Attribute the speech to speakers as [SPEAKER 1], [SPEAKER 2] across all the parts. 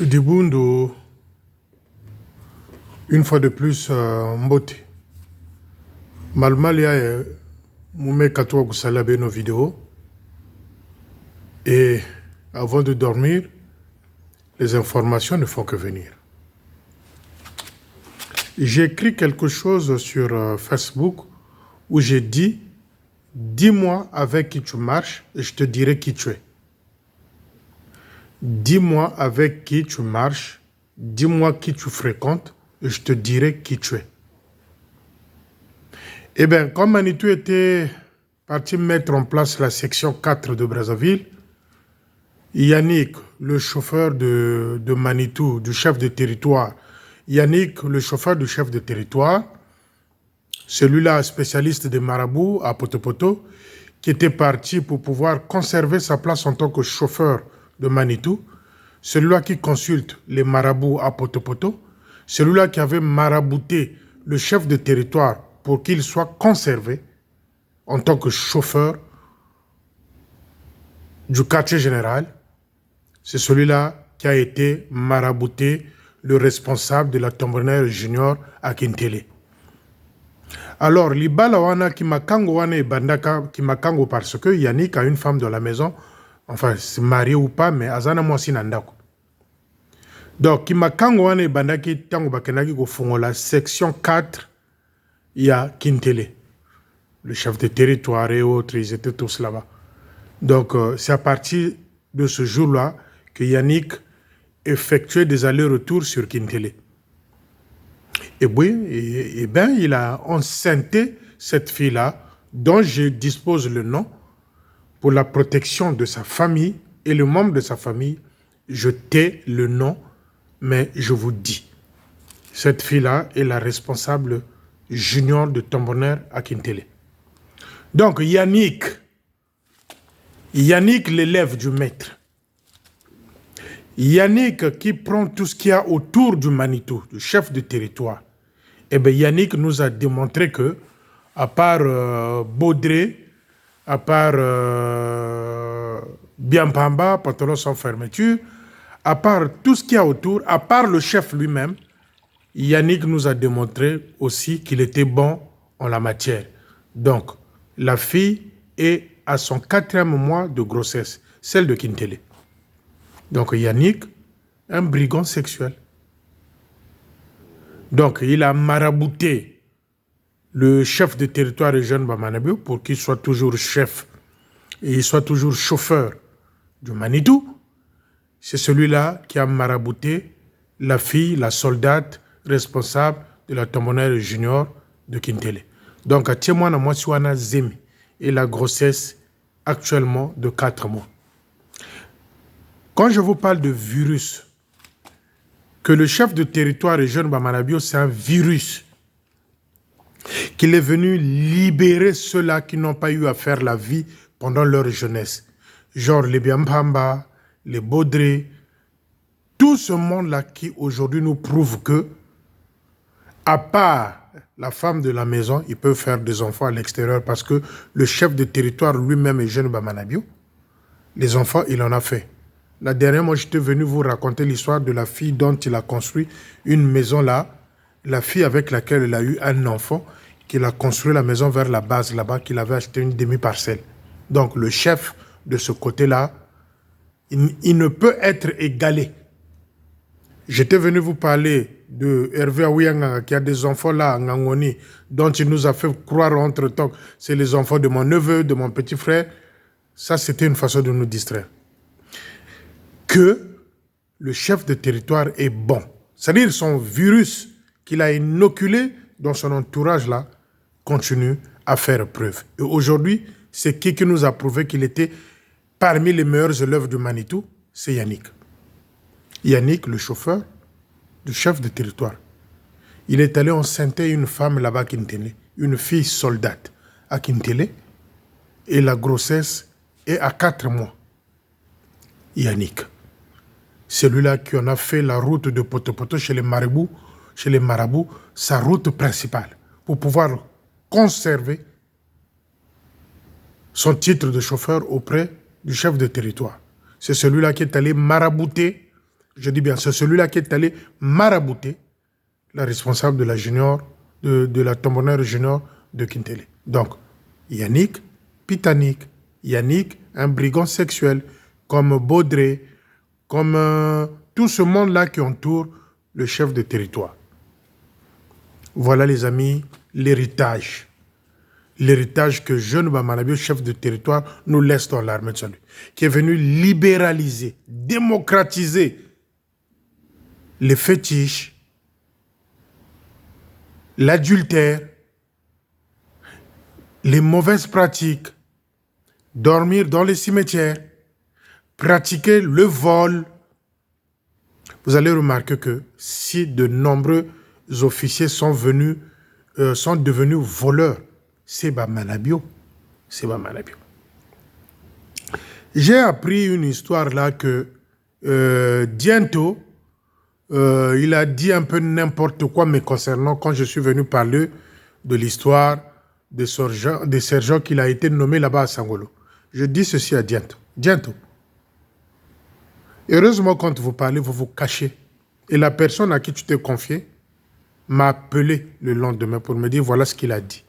[SPEAKER 1] Dibundo, une fois de plus, Mbote. Malmalia Moumé Katoa Goussalabé nos vidéos. Et avant de dormir, les informations ne font que venir. J'ai écrit quelque chose sur Facebook où j'ai dit « Dis-moi avec qui tu marches et je te dirai qui tu es. » Dis-moi avec qui tu marches, dis-moi qui tu fréquentes et je te dirai qui tu es. Eh bien, comme Manitou était parti mettre en place la section 4 de Brazzaville, Yannick, le chauffeur de Manitou, du chef de territoire, Yannick, le chauffeur du chef de territoire, celui-là spécialiste des marabouts à Potopoto, qui était parti pour pouvoir conserver sa place en tant que chauffeur de Manitou, celui-là qui consulte les marabouts à Potopoto, celui-là qui avait marabouté le chef de territoire pour qu'il soit conservé en tant que chauffeur du quartier général, c'est celui-là qui a été marabouté le responsable de la Tombonnaire Junior à Kintele. Alors, Libala wana qui makango wana et bandaka qui makango parce que Yannick a une femme dans la maison, enfin, c'est marié ou pas, mais azana mwasi nandako. Donc, qui makango wana et bandaki tango bakenaki go fongola section 4, il y a Kintele. Le chef de territoire et autres, ils étaient tous là-bas. Donc, c'est à partir de ce jour-là que Yannick effectuait des allers-retours sur Kintele. Et oui, bien, il a enceinté cette fille-là, dont je dispose le nom, pour la protection de sa famille et le membre de sa famille. Je tais le nom, mais je vous dis, cette fille-là est la responsable junior de Tombonnaire à Kintele. Donc, Yannick, l'élève du maître. Yannick qui prend tout ce qu'il y a autour du Manitou, du chef de territoire. Eh bien, Yannick nous a démontré que, à part Baudré, à part Biampamba, pantalon sans fermeture, à part tout ce qu'il y a autour, à part le chef lui-même, Yannick nous a démontré aussi qu'il était bon en la matière. Donc, la fille est à son 4e mois de grossesse, celle de Kintele. Donc Yannick, un brigand sexuel. Donc il a marabouté le chef de territoire de Jeune Bamanabio pour qu'il soit toujours chef et il soit toujours chauffeur du Manitou. C'est celui-là qui a marabouté la fille, la soldate responsable de la Tombonnaire Junior de Kintele. Donc à Tchémoana Mwasiwana Zemi et la grossesse actuellement de 4 mois. Quand je vous parle de virus, que le chef de territoire et Jeune Bamanabio, c'est un virus, qu'il est venu libérer ceux-là qui n'ont pas eu à faire la vie pendant leur jeunesse. Genre les Biampamba, les Baudré, tout ce monde-là qui aujourd'hui nous prouve que, à part la femme de la maison, il peut faire des enfants à l'extérieur parce que le chef de territoire lui-même est Jeune Bamanabio. Les enfants, il en a fait. La dernière, moi, j'étais venu vous raconter l'histoire de la fille dont il a construit une maison là. La fille avec laquelle il a eu un enfant, qu'il a construit la maison vers la base là-bas, qu'il avait acheté une demi-parcelle. Donc, le chef de ce côté-là, il ne peut être égalé. J'étais venu vous parler de Hervé Aouyanga qui a des enfants là à Ngangoni, dont il nous a fait croire entre-temps c'est les enfants de mon neveu, de mon petit frère. Ça, c'était une façon de nous distraire. Que le chef de territoire est bon. C'est-à-dire son virus qu'il a inoculé dans son entourage-là continue à faire preuve. Et aujourd'hui, c'est qui nous a prouvé qu'il était parmi les meilleurs élèves du Manitou? C'est Yannick. Yannick, le chauffeur du chef de territoire. Il est allé enceinter une femme là-bas à Kintele, une fille soldate à Kintele, et la grossesse est à 4 mois. Yannick. Celui-là qui en a fait la route de Potopoto chez les marabouts, sa route principale, pour pouvoir conserver son titre de chauffeur auprès du chef de territoire. C'est celui-là qui est allé marabouter Je dis bien, c'est celui-là qui est allé marabouter la responsable de la junior, de la tambonnaire junior de Kintele. Donc, Yannick, Pitanik, Yannick, un brigand sexuel, comme Baudré, comme tout ce monde-là qui entoure le chef de territoire. Voilà les amis, l'héritage. L'héritage que Jeune Bamanabio, chef de territoire, nous laisse dans l'armée de salut, qui est venu libéraliser, démocratiser les fétiches, l'adultère, les mauvaises pratiques, dormir dans les cimetières, pratiquer le vol. Vous allez remarquer que si de nombreux officiers sont devenus voleurs, c'est Bamanabio. C'est Bamanabio. J'ai appris une histoire là que Diento, il a dit un peu n'importe quoi me concernant quand je suis venu parler de l'histoire des sergents qu'il a été nommé là-bas à Sangolo. Je dis ceci à Diento. Diento, heureusement quand vous parlez, vous vous cachez. Et la personne à qui tu t'es confié m'a appelé le lendemain pour me dire voilà ce qu'il a dit.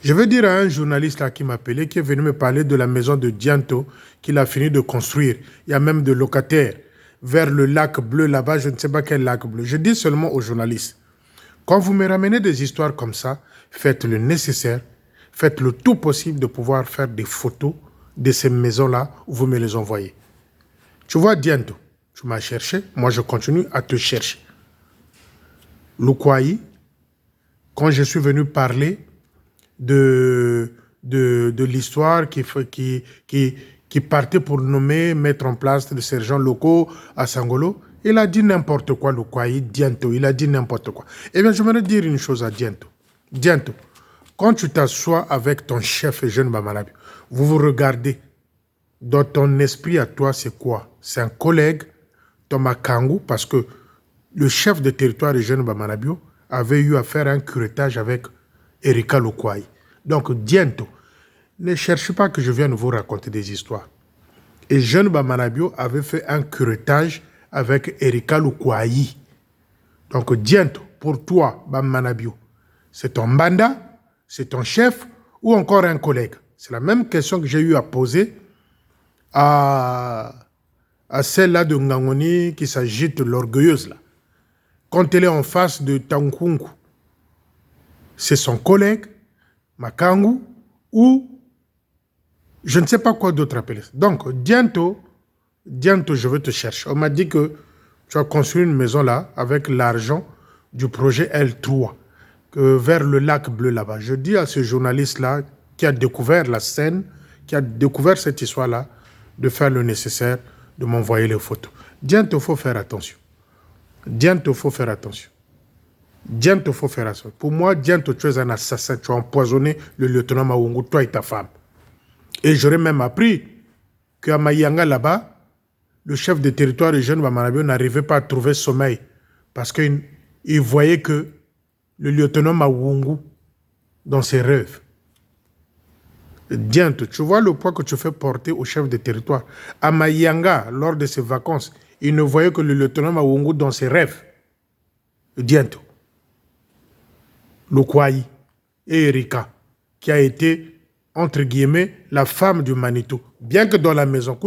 [SPEAKER 1] Je veux dire à un journaliste là qui m'a appelé, qui est venu me parler de la maison de Diento qu'il a fini de construire. Il y a même des locataires vers le lac bleu là-bas, je ne sais pas quel lac bleu. Je dis seulement aux journalistes, quand vous me ramenez des histoires comme ça, faites le nécessaire, faites le tout possible de pouvoir faire des photos de ces maisons-là où vous me les envoyez. Tu vois, Diento, tu m'as cherché, moi je continue à te chercher. Lukwai, quand je suis venu parler de l'histoire qui partait pour nommer, mettre en place des sergents locaux à Sangolo, il a dit n'importe quoi, Lukwai, Diento, il a dit n'importe quoi. Eh bien, je voudrais dire une chose à Diento. Diento, quand tu t'assois avec ton chef Jeune Bamanabio, vous vous regardez, dans ton esprit à toi, c'est quoi? C'est un collègue, Thomas Kangou, parce que le chef de territoire de Jeune Bamanabio avait eu à faire un curettage avec Erika Lukwai. Donc, Diento, ne cherchez pas que je vienne vous raconter des histoires. Et Jeune Bamanabio avait fait un curettage avec Erika Lukwai. Donc, Diento, pour toi, Bamanabio, c'est ton banda, c'est ton chef ou encore un collègue? C'est la même question que j'ai eu à poser à celle-là de Ngangoni qui s'agite l'orgueilleuse là. Quand elle est en face de Tankunku, c'est son collègue, Makangu, ou je ne sais pas quoi d'autre appeler. Donc, Diento, je veux te chercher. On m'a dit que tu as construit une maison là avec l'argent du projet L3 vers le lac bleu là-bas. Je dis à ce journaliste-là qui a découvert la scène, qui a découvert cette histoire-là, de faire le nécessaire, de m'envoyer les photos. Diento, il faut faire attention. Diento, il faut faire attention. Diento, il faut faire attention. Pour moi, Diento, tu es un assassin. Tu as empoisonné le lieutenant Mawungu, toi et ta femme. Et j'aurais même appris qu'à Mayanga, là-bas, le chef de territoire de Jeune Bamanabio n'arrivait pas à trouver sommeil parce qu'il voyait que le lieutenant Mawungu dans ses rêves. Diento, tu vois le poids que tu fais porter au chef de territoire. À Mayanga, lors de ses vacances, il ne voyait que le lieutenant Mawungu dans ses rêves. Diento, Lukwai et Erika, qui a été, entre guillemets, la femme du Manitou. Bien que dans la maison,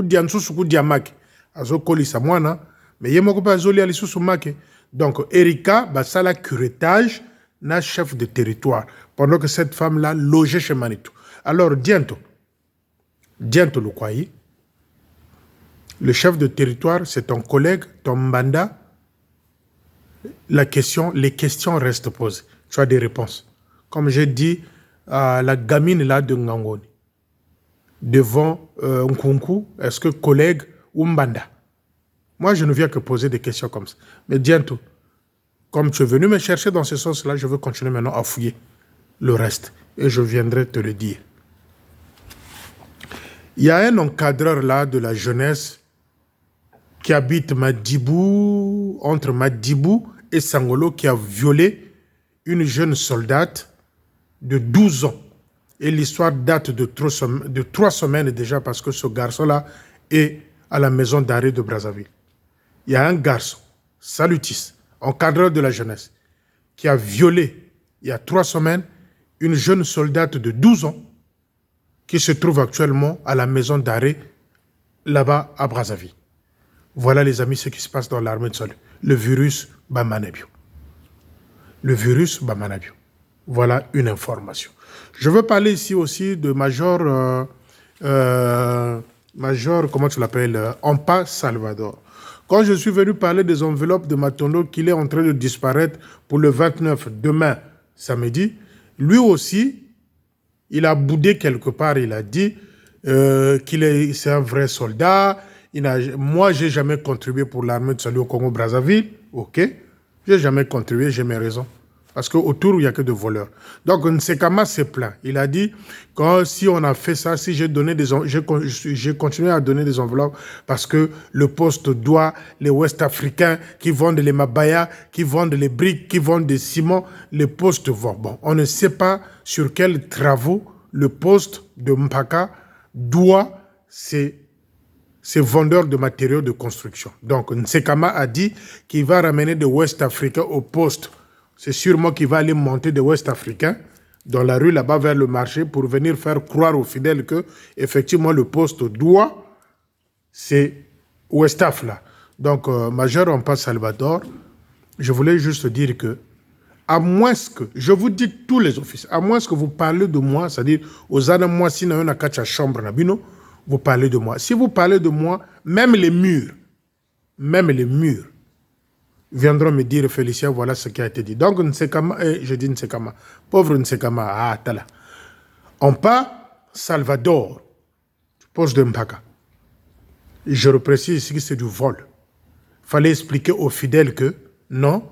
[SPEAKER 1] donc Erika, basala curettage, na chef de territoire, pendant que cette femme-là logeait chez Manitou. Alors, Diento Lukwai, le chef de territoire, c'est ton collègue, ton banda. Les questions restent posées. Tu as des réponses. Comme j'ai dit à la gamine là de Ngangoni, devant Nkunku, est-ce que collègue ou mbanda? Moi, je ne viens que poser des questions comme ça. Mais Diento, comme tu es venu me chercher dans ce sens-là, je veux continuer maintenant à fouiller le reste. Et je viendrai te le dire. Il y a un encadreur là de la jeunesse qui habite Madibou, entre Madibou et Sangolo, qui a violé une jeune soldate de 12 ans. Et l'histoire date de 3 semaines déjà parce que ce garçon-là est à la maison d'arrêt de Brazzaville. il y a un garçon, Salutis, encadreur de la jeunesse, qui a violé, il y a 3 semaines, une jeune soldate de 12 ans qui se trouve actuellement à la maison d'arrêt là-bas à Brazzaville. Voilà les amis ce qui se passe dans l'armée de salut. Le virus Bamanabio. Le virus Bamanabio. Voilà une information. Je veux parler ici aussi de Major, comment tu l'appelles, Ampa Salvador. Quand je suis venu parler des enveloppes de Matondo qu'il est en train de disparaître pour le 29, demain, samedi, lui aussi, il a boudé quelque part, il a dit c'est un vrai soldat. Moi, je n'ai jamais contribué pour l'armée de salut au Congo-Brazzaville. Ok, je n'ai jamais contribué, j'ai mes raisons. Parce qu'autour, il n'y a que de voleurs. Donc, Nsekama s'est plaint. Il a dit, si on a fait ça, si j'ai continué à donner des enveloppes, parce que le poste doit, les Ouest-Africains qui vendent les mabaya, qui vendent les briques, qui vendent des ciments, les postes vont. Bon, on ne sait pas sur quels travaux le poste de Mpaka doit ces vendeurs de matériaux de construction. Donc, Nsekama a dit qu'il va ramener des Ouest-Africains au poste. C'est sûrement qu'il va aller monter des Ouest-Africains dans la rue là-bas vers le marché pour venir faire croire aux fidèles que effectivement le poste doit, c'est Ouest-Af là. Donc, Major Ampa Salvador, je voulais juste dire que, à moins que, je vous dis tous les offices, à moins que vous parlez de moi, c'est-à-dire aux moi si on a quatre chambre nabino, vous parlez de moi. Si vous parlez de moi, même les murs viendront me dire, Félicien, voilà ce qui a été dit. Donc, Nsekama, je dis Nsekama, pauvre Nsekama, ah, tala. Ampa Salvador, poste de Mpaka. Je reprécise ici que c'est du vol. Il fallait expliquer aux fidèles que, non,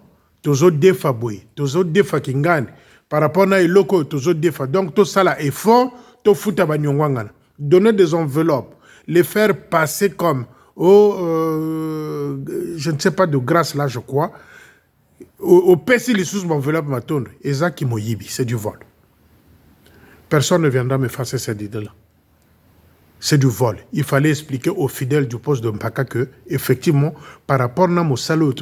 [SPEAKER 1] tous autres défas boy, tous autres défas qui gagnent, par rapport à l'oko, tous autres défas. Donc, tout ça là est fort, tout fout à Banyongwangana. Donner des enveloppes, les faire passer comme je ne sais pas de grâce là, je crois. Au PC, les sous m'enveloppe ma tonne. Et ça qui moyibi, c'est du vol. Personne ne viendra me faire cette idée-là. C'est du vol. Il fallait expliquer aux fidèles du poste de Mpaka que, effectivement, par rapport à mon salaud,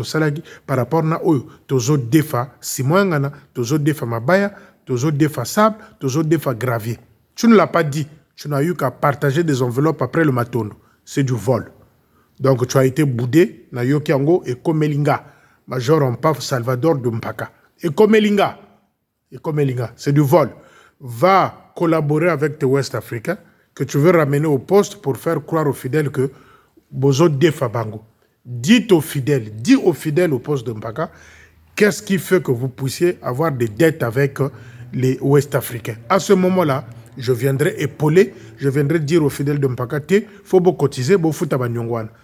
[SPEAKER 1] par rapport à eux, tous autres défas, Simoangana, tous autres défas Mabaya, tous autres défas sable, tous autres défas gravier. Tu ne l'as pas dit. Tu n'as eu qu'à partager des enveloppes après le matondo. C'est du vol. Donc, tu as été boudé, na Yokiango et Komelinga, Major Ampa Salvador de Mpaka. Et Komelinga, c'est du vol. Va collaborer avec tes Ouest-Africains que tu veux ramener au poste pour faire croire aux fidèles que Bozo Defa Bango. Dis aux fidèles au poste de Mpaka, qu'est-ce qui fait que vous puissiez avoir des dettes avec les Ouest-Africains. À ce moment-là, je viendrai épauler, je viendrai dire aux fidèles de Mpaka, il faut cotiser, il faut foutre.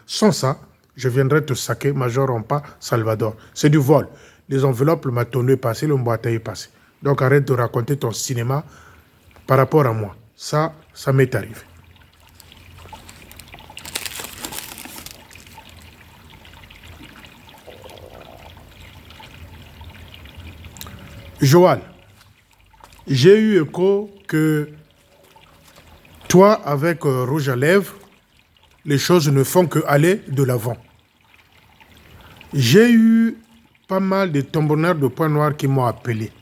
[SPEAKER 1] Sans ça, je viendrai te saquer, Major Ampa Salvador. C'est du vol. Les enveloppes, le matonneau est passé, le mboata est passé. Donc arrête de raconter ton cinéma par rapport à moi. Ça m'est arrivé. Joal, j'ai eu écho que toi, avec Rouge à lèvres, les choses ne font que aller de l'avant. J'ai eu pas mal de tambonneurs de Point Noir qui m'ont appelé.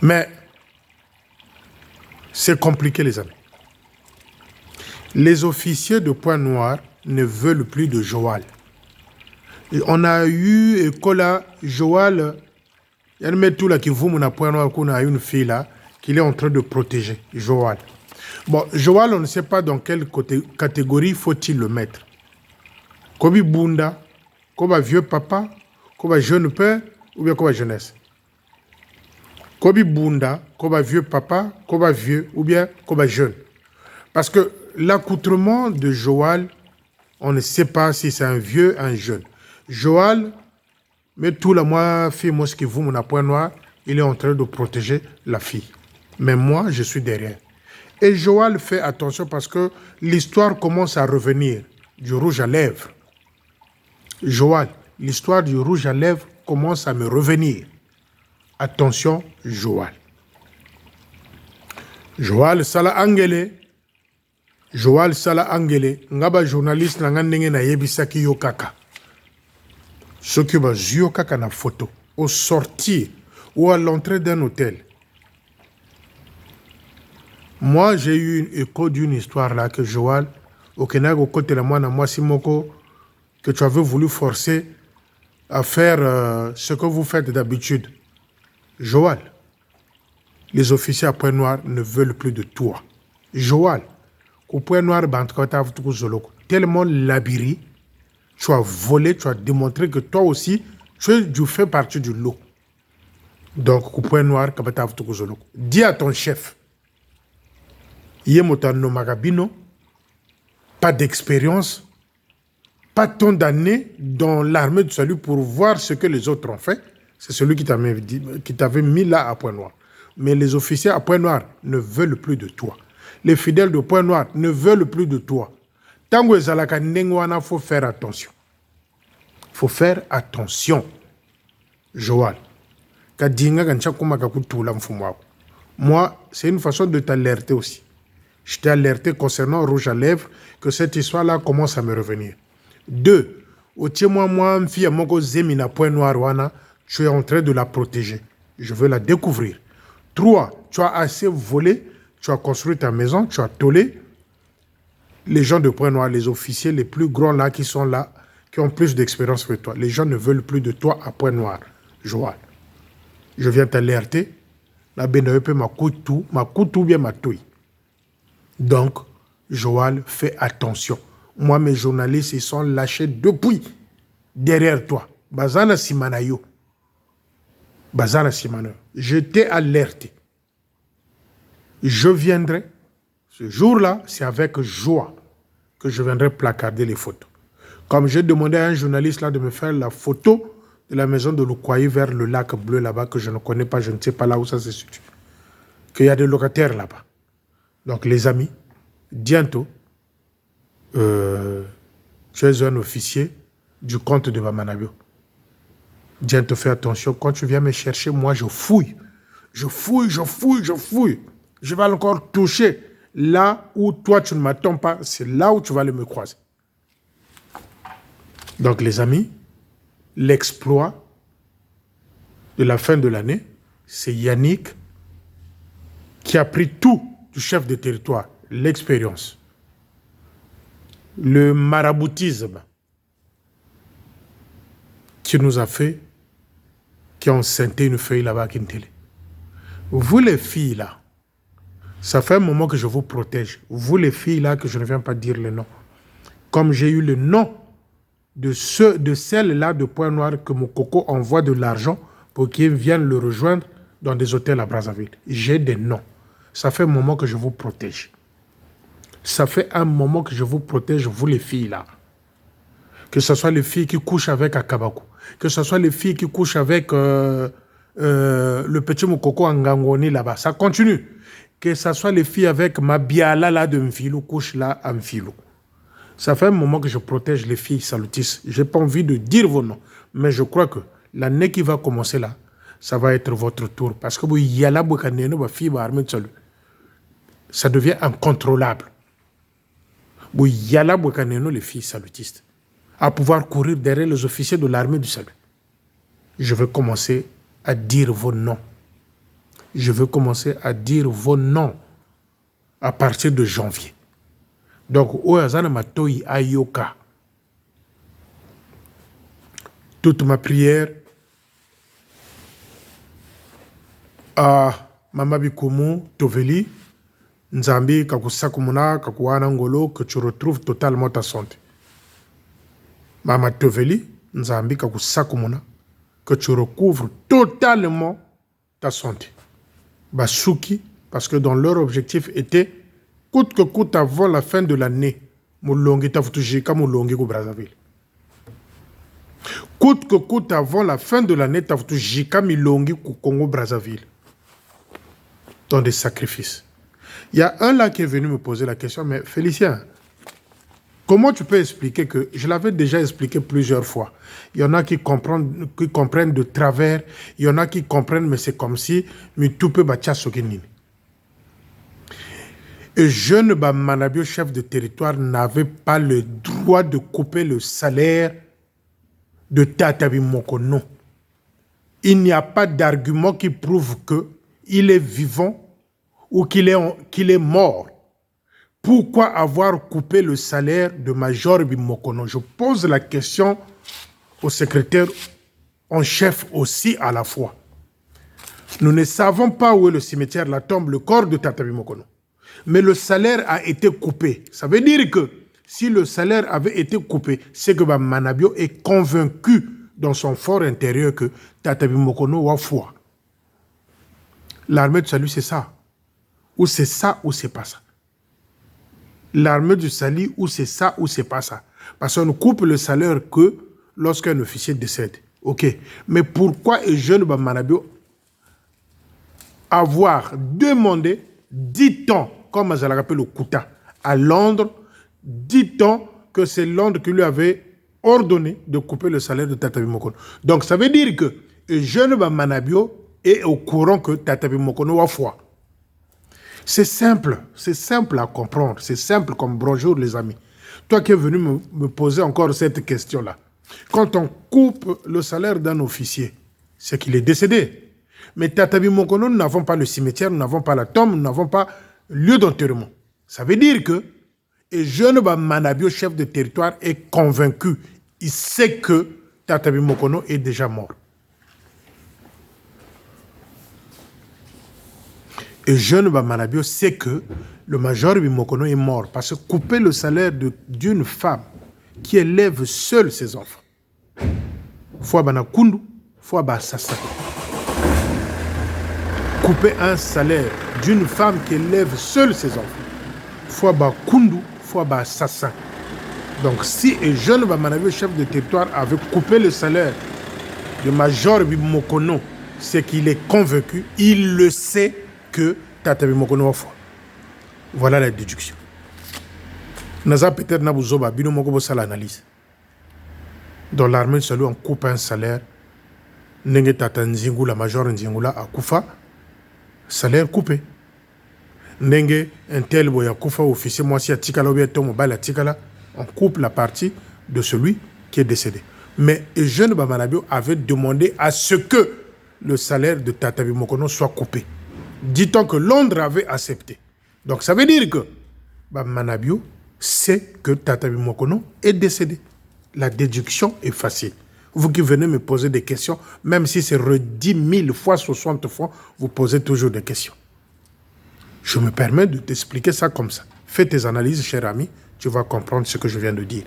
[SPEAKER 1] Mais c'est compliqué, les amis. Les officiers de Point Noir ne veulent plus de Joal. Et on a eu écho là, Joal, il y a un mec tout là qui vous mon Point Noir qu'on a une fille là qu'il est en train de protéger, Joal. Bon, Joal, on ne sait pas dans quelle catégorie faut-il le mettre. Kobi Bunda, comme vieux papa, comme jeune père, ou bien comme jeunesse. Kobi Bunda, comme vieux papa, comme vieux, ou bien comme jeune. Parce que l'accoutrement de Joal, on ne sait pas si c'est un vieux, un jeune. Joal, mais tout la moi, fille, moi, ce qui vous, mon Point Noir, il est en train de protéger la fille. Mais moi, je suis derrière. Et Joal fait attention parce que l'histoire commence à revenir du rouge à lèvres. Joal, l'histoire du rouge à lèvres commence à me revenir. Attention, Joal. Joal, Sala Angele. Joal Sala Angele, ngaba journaliste na ngandenge na yebisaki yo kaka. Ce qui va zio kaka na photo, au sortir ou à l'entrée d'un hôtel. Moi, j'ai eu un écho d'une histoire là que Joal, au Kenya, au côté de moi, Simoko, que tu avais voulu forcer à faire ce que vous faites d'habitude. Joal, les officiers à Point Noir ne veulent plus de toi. Joal, au Point Noir, tellement labiri, tu as volé, tu as démontré que toi aussi, tu fais partie du lot. Donc, au Point Noir, dis à ton chef, Yemotano Magabino, pas d'expérience, pas tant d'années dans l'armée du salut pour voir ce que les autres ont fait. C'est celui qui t'avait mis là à Point Noir. Mais les officiers à Point Noir ne veulent plus de toi. Les fidèles de Point Noir ne veulent plus de toi. Tango ezalaka ndengwana, faut faire attention. Faut faire attention. Joal. Moi, c'est une façon de t'alerter aussi. Je t'ai alerté concernant Rouge à Lèvres que cette histoire-là commence à me revenir. 2. Au témoin, moi, fille moko zemina Point Noir wana, tu es en train de la protéger. Je veux la découvrir. 3. Tu as assez volé, tu as construit ta maison, tu as tollé. Les gens de Point Noir, les officiers les plus grands là qui sont là, qui ont plus d'expérience que toi. Les gens ne veulent plus de toi à Point Noir. Joal. Je viens t'alerter. La benepe ma coutou bien ma touille. Donc, Joal, fais attention. Moi, mes journalistes, ils sont lâchés depuis derrière toi. Bazana Simanayo. Bazana Simanayo. Je t'ai alerté. Je viendrai. Ce jour-là, c'est avec joie que je viendrai placarder les photos. Comme j'ai demandé à un journaliste là de me faire la photo de la maison de Lukwai vers le lac bleu là-bas que je ne connais pas, je ne sais pas là où ça se situe. Qu'il y a des locataires là-bas. Donc les amis, bientôt, tu es un officier du comte de Bamanabio. Bientôt, fais attention, quand tu viens me chercher, moi je fouille. Je fouille. Je vais encore toucher. Là où toi tu ne m'attends pas, c'est là où tu vas aller me croiser. Donc les amis, l'exploit de la fin de l'année, c'est Yannick qui a pris tout du chef de territoire, l'expérience, le maraboutisme qui nous a fait, qui a enceinté une feuille là-bas à Kintele. Vous les filles là, ça fait un moment que je vous protège. Vous les filles là, que je ne viens pas dire le nom. Comme j'ai eu le nom de celles-là de Point Noir que mon coco envoie de l'argent pour qu'ils viennent le rejoindre dans des hôtels à Brazzaville. J'ai des noms. Ça fait un moment que je vous protège. Ça fait un moment que je vous protège, vous les filles là. Que ce soit les filles qui couchent avec Akabaku, que ce soit les filles qui couchent avec le petit Mokoko Ngangoni là-bas. Ça continue. Que ce soit les filles avec ma biala là de Mfilou, couche là à Mfilou. Ça fait un moment que je protège les filles salutistes. Je n'ai pas envie de dire vos noms. Mais je crois que l'année qui va commencer là, ça va être votre tour. Parce que ça devient incontrôlable. Les filles salutistes. À pouvoir courir derrière les officiers de l'armée du salut. Je vais commencer à dire vos noms. Je vais commencer à dire vos noms à partir de janvier. Donc, Oyazana Matoyi Ayoka. Toute ma prière à Mama Bikoumou Toveli, Nzambi Kakusakumuna, Kakuana Ngolo, que tu retrouves totalement ta santé. Mama Toveli, Nzambi Kakusakumuna, que tu recouvres totalement ta santé. Basuki, parce que dans leur objectif était coûte que coûte avant la fin de l'année, Moulongi Tafutujika Moulongi au Brazzaville. Coûte que coûte avant la fin de l'année, Tafutujika Milongi au Congo Brazzaville. Dans des sacrifices. Il y a un là qui est venu me poser la question, mais Félicien, comment tu peux expliquer que, je l'avais déjà expliqué plusieurs fois, il y en a qui comprennent de travers, il y en a qui comprennent, mais c'est comme si, mais tout peut bâtir ce qu'il. Et jeune Bamanabio, chef de territoire, n'avait pas le droit de couper le salaire de Tatabi Mokono. Il n'y a pas d'argument qui prouve qu'il est vivant ou qu'il est mort. Pourquoi avoir coupé le salaire de Major Bimokono? Je pose la question au secrétaire en chef aussi à la fois. Nous ne savons pas où est le cimetière, la tombe, le corps de Tatabi Mokono. Mais le salaire a été coupé. Ça veut dire que si le salaire avait été coupé, c'est que Manabio est convaincu dans son fort intérieur que Tatabi Mokono a foi. L'armée du salut, c'est ça. Ou c'est ça, ou c'est pas ça. L'armée du salut, ou c'est ça, ou c'est pas ça. Parce qu'on ne coupe le salaire que lorsqu'un officier décède. Ok. Mais pourquoi est jeune Manabio avoir demandé 10 ans, comme je le rappelle au Kouta, à Londres, 10 ans que c'est Londres qui lui avait ordonné de couper le salaire de Tatabi Mokono. Donc ça veut dire que jeune Manabio est au courant que Tatabi Mokono a foi. C'est simple à comprendre, c'est simple comme bonjour les amis. Toi qui es venu me poser encore cette question-là. Quand on coupe le salaire d'un officier, c'est qu'il est décédé. Mais Tatabi Mokono, nous n'avons pas le cimetière, nous n'avons pas la tombe, nous n'avons pas lieu d'enterrement. Ça veut dire que jeune Manabio, chef de territoire, est convaincu. Il sait que Tatabi Mokono est déjà mort. Et jeune Manabio sait que le major Bimokono est mort parce que couper le salaire d'une femme qui élève seule ses enfants. Fois Banakundu, fois Bassassa. Couper un salaire d'une femme qui élève seule ses enfants. Fois Bakundu, fois Bassassa. Donc si un jeune Manabio, chef de territoire, avait coupé le salaire de major Bimokono, c'est qu'il est convaincu, il le sait que Tatabi Mokono a foi. Voilà la déduction. Naza peut-être Nabouzoba, Bino Mokobo ça l'analyse. Dans l'armée, on coupe un salaire. Nenge Tata Nzingula, major Nzingula, a Koufa, salaire coupé. Nenge un tel boya Koufa, officier, moi si à Tikala ou bien Tomo Bala Tikala, on coupe la partie de celui qui est décédé. Mais le jeune Bamanabio avait demandé à ce que le salaire de Tatabi Mokono soit coupé. Dit-on que Londres avait accepté. Donc ça veut dire que Manabio sait que Tatabi Mokono est décédé. La déduction est facile. Vous qui venez me poser des questions, même si c'est redit 1000 fois, 60 fois, vous posez toujours des questions. Je me permets de t'expliquer ça comme ça. Fais tes analyses, cher ami, tu vas comprendre ce que je viens de dire.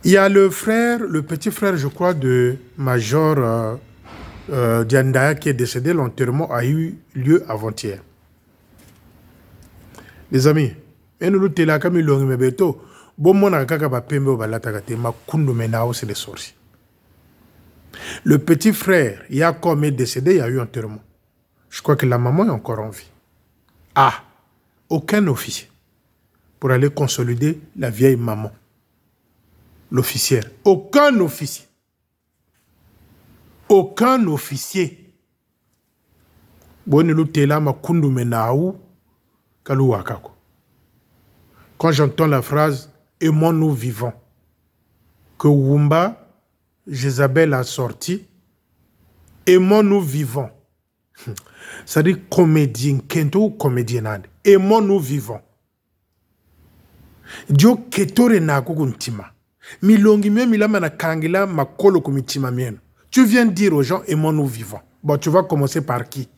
[SPEAKER 1] Il y a le petit frère, je crois, de Major Diandaya qui est décédé. L'enterrement a eu lieu avant-hier. Les amis, c'est les sorciers. Le petit frère, Yakom est décédé, il y a eu enterrement. Je crois que la maman est encore en vie. Ah, aucun officier pour aller consolider la vieille maman. L'officière. Aucun officier. Aucun officier. Quand j'entends la phrase « aimons-nous vivants », que Wumba, Jézabel a sorti, « aimons-nous vivants ». Ça dit comédien, kento comédien. Aimons-nous vivants. Dio ketore na kukuntima. Milongi me milama na kangila makolo kumitima mieno. Tu viens dire aux gens aimons-nous vivants. Bon, tu vas commencer par qui?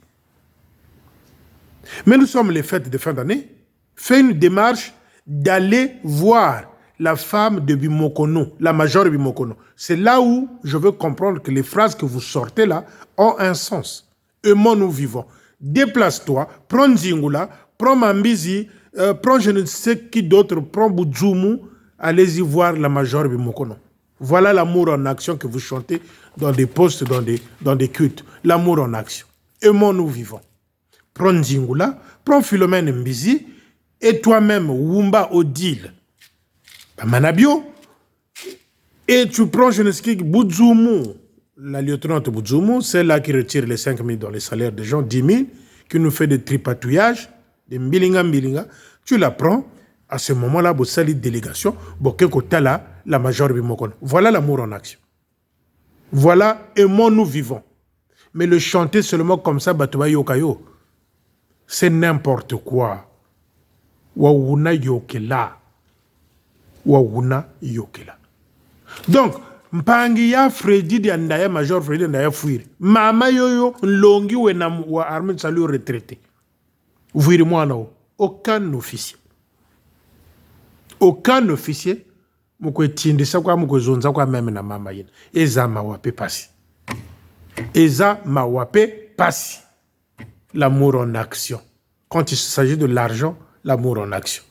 [SPEAKER 1] Mais nous sommes les fêtes de fin d'année. Fais une démarche d'aller voir la femme de Bimokono, la major Bimokono. C'est là où je veux comprendre que les phrases que vous sortez là ont un sens. Aimons-nous vivants. Déplace-toi, prends Nzingula, prends Mambizi, prends je ne sais qui d'autre, prends Boudjoumou, allez-y voir la major Bimokono. Voilà l'amour en action que vous chantez dans des postes, dans des cultes. L'amour en action. Aimons-nous vivants. Prends Nzingula, prends Philomène Mbizi, et toi-même, Wumba Odile, Manabio, et tu prends je ne sais qui, Boudjoumou, la lieutenante Boudjoumou, celle-là qui retire les 5 000 dans les salaires des gens, 10 000, qui nous fait des tripatouillages, des mbilinga, tu la prends, à ce moment-là, vous salez délégation, la major bimokon. Voilà l'amour en action. Voilà, aimons-nous vivons. Mais le chanter seulement comme ça, batuba yokayo, c'est n'importe quoi. Wawuna yokela. Wawuna yokela. Donc, mpangi ya Freddy di andaya major Freddy andaya fuiri. Mama yoyo longi wa armée de salut retraité. Fuiri mwana o. Aucun officier. Aucun officier mukwe tindisa kwa mukwe zonza kwa meme na mama yina. Eza mawape pasi. Eza mawape pasi. L'amour en action. Quand il s'agit de l'argent, l'amour en action.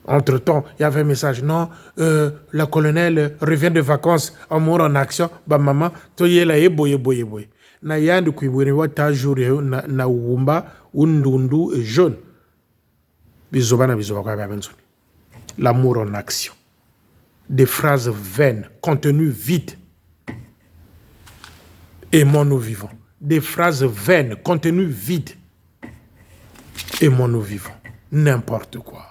[SPEAKER 1] Entre-temps, il y avait un message. Non, la colonelle revient de vacances, amour en action. Bah maman, toye la boye. Na yandu kuibwere wa tajuri na wumba, undundu et jaune. Bizobana kwa benzoni. L'amour en action. Des phrases vaines, contenu vide. Aimons-nous vivons. Des phrases vaines, contenu vide. Aimons-nous vivons. N'importe quoi.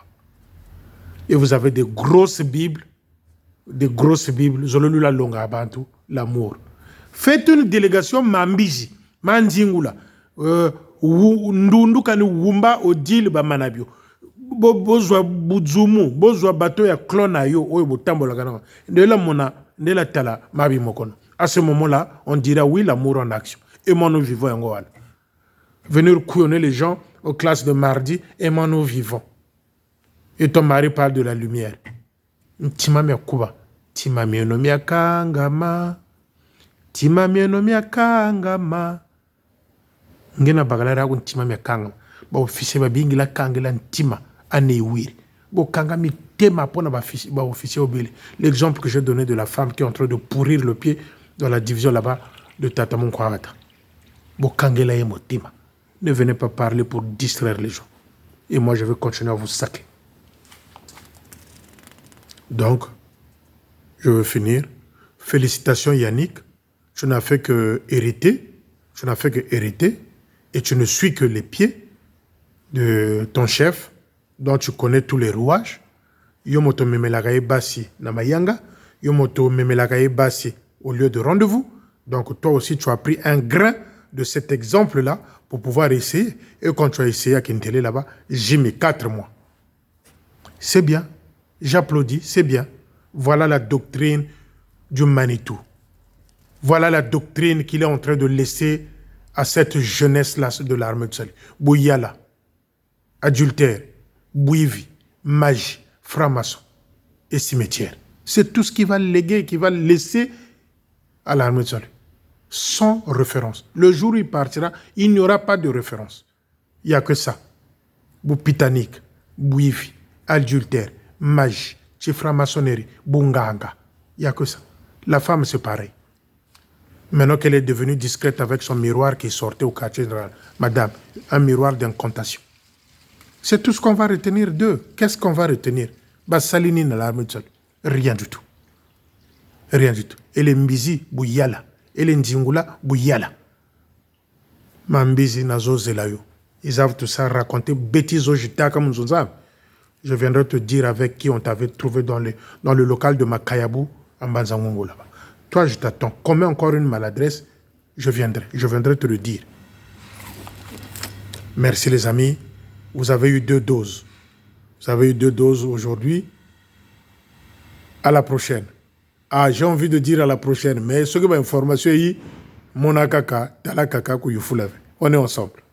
[SPEAKER 1] Et vous avez des grosses Bibles. Je l'ai lu la longue à Bantu, l'amour. Faites une délégation Mambizi, Manzingula, Ndundu kani Wumba Odile Bamanabio. Bozwa Budzumu, Bozwa Bato ya Klona yo, Oyo Botambo la Gana. De la Tala, Mabi Mokono. À ce moment-là, on dira oui, l'amour en action. Aimons-nous vivons en Goal. Venir couillonner les gens aux classes de mardi, aimons-nous vivons. Et ton mari parle de la lumière. Timami akuba. Timami enomi akangama. Timami enomi akangama. Ngena bagalara akun timami akangama. Ba officier ba bingi la kangela ntima ane wiri. Bo kangami tema pona ba officier obile. L'exemple que j'ai donné de la femme qui est en train de pourrir le pied dans la division là-bas de Tatamon Kwarata. Bo kangela yemo tima. Ne venez pas parler pour distraire les gens. Et moi je vais continuer à vous sacrer. Donc, je veux finir. Félicitations Yannick. Tu n'as fait que hériter. Et tu ne suis que les pieds de ton chef, dont tu connais tous les rouages. Yomoto memelagaye basi namayanga. Yomoto memelagaye basi au lieu de rendez-vous. Donc, toi aussi, tu as pris un grain de cet exemple-là pour pouvoir essayer. Et quand tu as essayé à Kintele là-bas, j'ai mis 4 mois. C'est bien. J'applaudis, c'est bien. Voilà la doctrine du Manitou. Voilà la doctrine qu'il est en train de laisser à cette jeunesse-là de l'armée de salut. Bouyala, adultère, bouivi, magie, franc-maçon et cimetière. C'est tout ce qu'il va léguer, qu'il va laisser à l'armée de salut. Sans référence. Le jour où il partira, il n'y aura pas de référence. Il n'y a que ça. Boupitanique, bouivi, adultère, magie, franc-maçonnerie, bunganga. Il n'y a que ça. La femme, c'est pareil. Maintenant qu'elle est devenue discrète avec son miroir qui sortait au quartier général, madame, un miroir d'incantation. C'est tout ce qu'on va retenir d'eux. Qu'est-ce qu'on va retenir? Salini na l'armée de salut. Rien du tout. Rien du tout. Et les Mbizi, bouyala. Et les Ndingula, bouyala. Mambizi, nazo zelayo. Ils savent tout ça raconter bêtises au jita comme nous avons. Je viendrai te dire avec qui on t'avait trouvé dans le local de Makayabou, à Mbanzangongo là-bas. Toi, je t'attends. Commets encore une maladresse, je viendrai te le dire. Merci les amis. Vous avez eu 2 doses. Vous avez eu 2 doses aujourd'hui. À la prochaine. Ah, j'ai envie de dire à la prochaine, mais ce que l'information est, mon akaka, talakaka, on est ensemble.